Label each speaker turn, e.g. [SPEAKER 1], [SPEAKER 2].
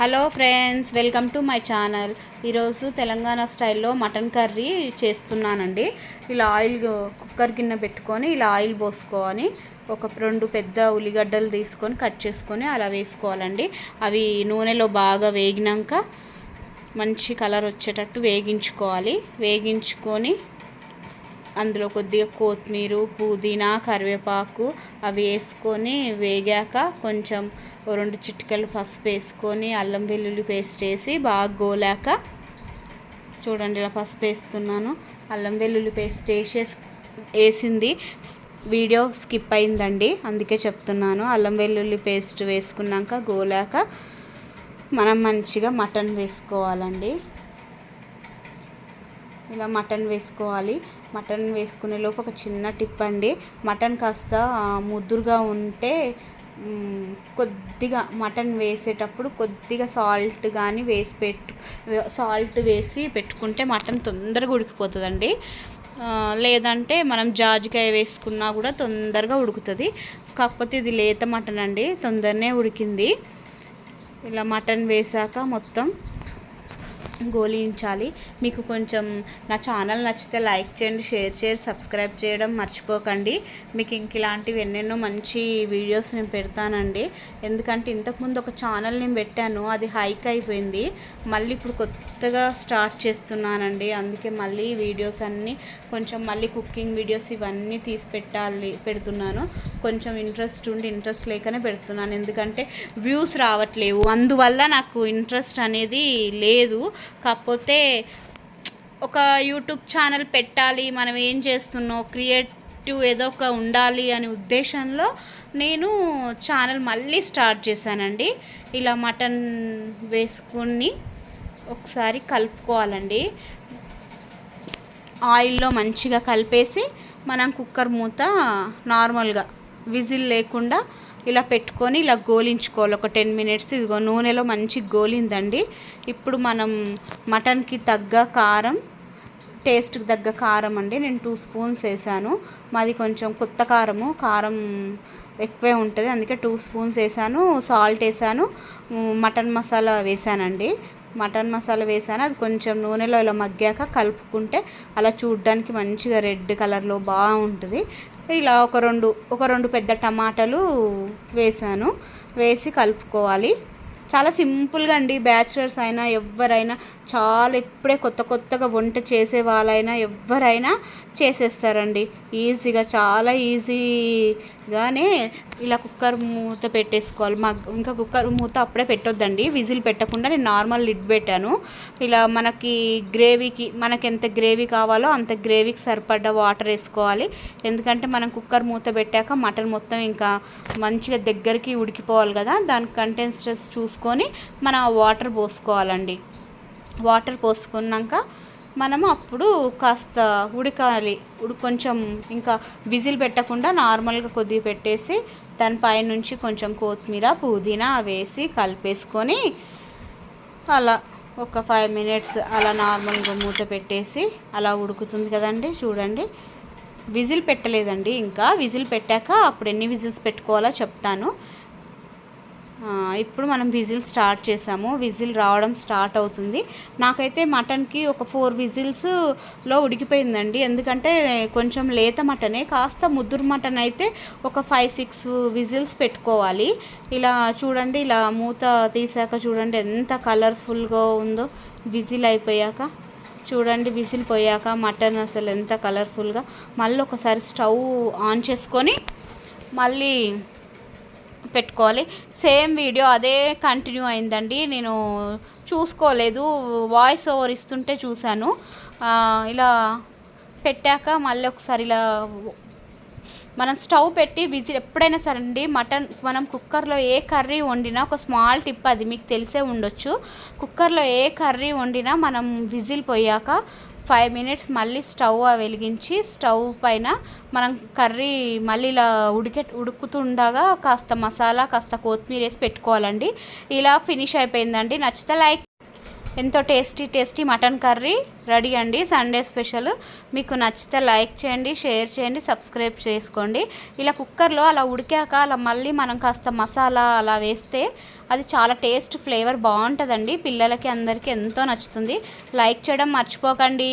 [SPEAKER 1] Hello friends, welcome to my channel. ఈరోజు తెలంగాణ స్టైల్లో mutton curry చేస్తున్నానండి. ఇలా ఆయిల్ కుక్కర్ గిన్నె పెట్టుకొని ఇలా ఆయిల్ పోసుకొని ఒక 2 పెద్ద ఉల్లిగడ్డలు తీసుకొని కట్ చేసుకొని అలా వేసుకోవాలండి. అవి నూనెలో బాగా వేగినాక మంచి కలర్ వచ్చేటట్టు వేగించుకోవాలి. వేగించుకొని అందులో కొద్దిగా కొత్తిమీర, పుదీనా, కరివేపాకు అవి వేసుకొని వేగాక కొంచెం 2 చిటికెలు పసుపు వేసుకొని అల్లం వెల్లుల్లి పేస్ట్ వేసి బాగా గోలాక చూడండి, ఇలా పసుపు వేస్తున్నాను. అల్లం వెల్లుల్లి పేస్ట్ వేసింది వీడియో స్కిప్ అయిందండి, అందుకే చెప్తున్నాను. అల్లం వెల్లుల్లి పేస్ట్ వేసుకున్నాక గోలాక మనం మంచిగా మటన్ వేసుకోవాలండి. ఇలా మటన్ వేసుకోవాలి. మటన్ వేసుకునే లోపు ఒక చిన్న టిప్ అండి, మటన్ కాస్త ముదురుగా ఉంటే కొద్దిగా మటన్ వేసేటప్పుడు కొద్దిగా సాల్ట్ కానీ సాల్ట్ వేసి పెట్టుకుంటే మటన్ తొందరగా ఉడికిపోతుందండి. లేదంటే మనం జాజికాయ వేసుకున్నా కూడా తొందరగా ఉడుకుతుంది. కాకపోతే ఇది లేత మటన్ అండి, తొందరనే ఉడికింది. ఇలా మటన్ వేసాక మొత్తం గోలించాలి. మీకు కొంచెం నా ఛానల్ నచ్చితే లైక్ చేయండి, షేర్ చేయండి, సబ్స్క్రైబ్ చేయడం మర్చిపోకండి. మీకు ఇంక ఇలాంటివి ఎన్నెన్నో మంచి వీడియోస్ నేను పెడతానండి. ఎందుకంటే ఇంతకుముందు ఒక ఛానల్ నేను పెట్టాను, అది హైక్ అయిపోయింది. మళ్ళీ ఇప్పుడు కొత్తగా స్టార్ట్ చేస్తున్నానండి. అందుకే మళ్ళీ వీడియోస్ అన్నీ కొంచెం మళ్ళీ కుకింగ్ వీడియోస్ ఇవన్నీ తీసి పెడుతున్నాను. కొంచెం ఇంట్రెస్ట్ లేకనే పెడుతున్నాను, ఎందుకంటే వ్యూస్ రావట్లేవు. అందువల్ల నాకు ఇంట్రెస్ట్ అనేది లేదు. కాకపోతే ఒక యూట్యూబ్ ఛానల్ పెట్టాలి, మనం ఏం చేస్తున్నాం క్రియేటివ్ ఏదో ఒక ఉండాలి అనే ఉద్దేశంలో నేను ఛానల్ మళ్ళీ స్టార్ట్ చేశానండి. ఇలా మటన్ వేసుకుని ఒకసారి కలుపుకోవాలండి. ఆయిల్లో మంచిగా కలిపేసి మనం కుక్కర్ మూత నార్మల్గా విజిల్ లేకుండా ఇలా పెట్టుకొని ఇలా గోలించుకోవాలి ఒక 10 మినిట్స్. ఇదిగో నూనెలో మంచి గోలిందండి. ఇప్పుడు మనం మటన్కి తగ్గ కారం, టేస్ట్కి తగ్గ కారం అండి, నేను 2 స్పూన్స్ వేసాను. మాది కొంచెం కొత్త కారం ఎక్కువే ఉంటుంది, అందుకే 2 స్పూన్స్ వేసాను. సాల్ట్ వేసాను, మటన్ మసాలా వేసానండి. మటన్ మసాలా వేసాను. అది కొంచెం నూనెలో ఇలా మగ్గాక కలుపుకుంటే అలా చూడ్డానికి మంచిగా రెడ్ కలర్లో బాగుంటుంది. ఇలా ఒక రెండు పెద్ద టమాటాలు వేసాను, వేసి కలుపుకోవాలి. చాలా సింపుల్గా అండి. బ్యాచులర్స్ అయినా ఎవరైనా చాలా ఇప్పుడే కొత్తగా వంట చేసే వాళ్ళైనా ఎవరైనా చేసేస్తారండి ఈజీగా. చాలా ఈజీగానే ఇలా కుక్కర్ మూత పెట్టేసుకోవాలి. ఇంకా కుక్కర్ మూత అప్పుడే పెట్టొద్దండి, విజిల్ పెట్టకుండా నేను నార్మల్ లిడ్ పెట్టాను. ఇలా మనకి ఎంత గ్రేవీ కావాలో అంత గ్రేవీకి సరిపడ్డ వాటర్ వేసుకోవాలి. ఎందుకంటే మనం కుక్కర్ మూత పెట్టాక మటన్ మొత్తం ఇంకా మంచిగా దగ్గరికి ఉడికిపోవాలి కదా, దాని కంటెన్సెన్స్ చూసుకొని మనం వాటర్ పోసుకోవాలండి. వాటర్ పోసుకున్నాక మనము అప్పుడు కాస్త ఉడకాలి. కొంచెం ఇంకా విజిల్ పెట్టకుండా నార్మల్గా కొద్దిగా పెట్టేసి దానిపై నుంచి కొంచెం కొత్తిమీర, పుదీనా వేసి కలిపేసుకొని అలా ఒక 5 మినిట్స్ అలా నార్మల్గా మూత పెట్టేసి అలా ఉడుకుతుంది కదండి. చూడండి, విజిల్ పెట్టలేదండి, ఇంకా విజిల్ పెట్టాక అప్పుడు ఎన్ని విజిల్స్ పెట్టుకోవాలో చెప్తాను. ఇప్పుడు మనం విజిల్ స్టార్ట్ చేసాము, విజిల్ రావడం స్టార్ట్ అవుతుంది. నాకైతే మటన్కి ఒక 4 విజిల్స్లో ఉడికిపోయిందండి. ఎందుకంటే కొంచెం లేత మటనే, కాస్త ముద్దురు మటన్ అయితే ఒక 5-6 విజిల్స్ పెట్టుకోవాలి. ఇలా చూడండి, ఇలా మూత తీసాక చూడండి ఎంత కలర్ఫుల్గా ఉందో. విజిల్ అయిపోయాక చూడండి, విజిల్ పోయాక మటన్ అసలు ఎంత కలర్ఫుల్గా. మళ్ళీ ఒకసారి స్టవ్ ఆన్ చేసుకొని మళ్ళీ పెట్టుకోవాలి. సేమ్ వీడియో అదే కంటిన్యూ అయిందండి, నేను చూసుకోలేదు, వాయిస్ ఓవర్ ఇస్తుంటే చూశాను. ఇలా పెట్టాక మళ్ళీ ఒకసారి ఇలా మనం స్టవ్ పెట్టి విజిల్ ఎప్పుడైనా సరే అండి, మనం కుక్కర్లో ఏ కర్రీ వండినా ఒక స్మాల్ టిప్, అది మీకు తెలిసే ఉండొచ్చు. కుక్కర్లో ఏ కర్రీ వండినా మనం విజిల్ పోయాక 5 మినిట్స్ మళ్ళీ స్టవ్ వెలిగించి స్టవ్ పైన మనం కర్రీ మళ్ళీ ఇలా ఉడుకుతుండగా కాస్త మసాలా, కాస్త కొత్తిమీర వేసి పెట్టుకోవాలండి. ఇలా ఫినిష్ అయిపోయిందండి. నచ్చితే లైక్ ఎంతో టేస్టీ మటన్ కర్రీ రెడీ అండి. Sunday special. మీకు నచ్చితే లైక్ చేయండి, షేర్ చేయండి, సబ్స్క్రైబ్ చేసుకోండి. ఇలా కుక్కర్లో అలా ఉడికాక అలా మళ్ళీ మనం కాస్త మసాలా అలా వేస్తే అది చాలా టేస్ట్ ఫ్లేవర్ బాగుంటుందండి. పిల్లలకి అందరికీ ఎంతో నచ్చుతుంది. లైక్ చేయడం మర్చిపోకండి.